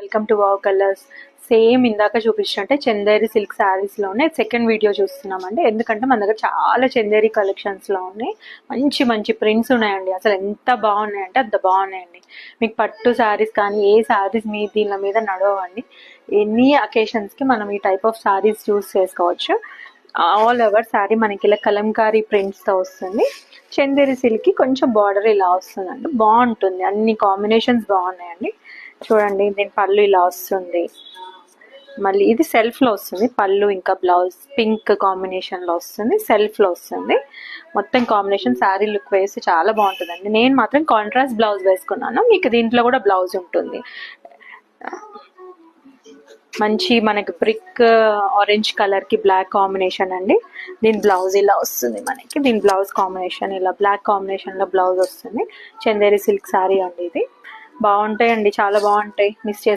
Welcome to wow colours. Same ఇందాక చూపించినట్టే Chanderi silk శారీస్లోనే second video చూస్తున్నామండి. ఎందుకంటే మన దగ్గర చాలా చందేరి కలెక్షన్స్లో ఉన్నాయి. మంచి మంచి ప్రింట్స్ ఉన్నాయండి. అసలు ఎంత బాగున్నాయంటే అంత బాగున్నాయండి. మీకు పట్టు శారీస్ కానీ ఏ శారీస్ మీ దీని మీద నడవండి. ఎన్ని అకేషన్స్కి మనం ఈ టైప్ ఆఫ్ శారీస్ చూస్ చేసుకోవచ్చు. ఆల్ ఓవర్ శారీ మనకి ఇలా కలంకారీ ప్రింట్స్తో వస్తుంది. చందేరి సిల్క్కి కొంచెం బార్డర్ ఇలా వస్తుందండి. బాగుంటుంది, అన్ని కాంబినేషన్స్ బాగున్నాయండి. చూడండి, దీని పళ్ళు ఇలా వస్తుంది. మళ్ళీ ఇది సెల్ఫ్లో వస్తుంది. పళ్ళు ఇంకా బ్లౌజ్ పింక్ కాంబినేషన్లో వస్తుంది. సెల్ఫ్లో వస్తుంది. మొత్తం కాంబినేషన్ శారీ లుక్ వేసి చాలా బాగుంటుందండి. నేను మాత్రం కాంట్రాస్ట్ బ్లౌజ్ వేసుకున్నాను. మీకు దీంట్లో కూడా బ్లౌజ్ ఉంటుంది. మంచి మనకి బ్రిక్ ఆరెంజ్ కలర్కి బ్లాక్ కాంబినేషన్ అండి. దీని బ్లౌజ్ ఇలా వస్తుంది. మనకి దీని బ్లౌజ్ కాంబినేషన్ ఇలా బ్లాక్ కాంబినేషన్లో బ్లౌజ్ వస్తుంది. చందేరి సిల్క్ శారీ అండి. ఇది బాగుంటాయండి, చాలా బాగుంటాయి. మిస్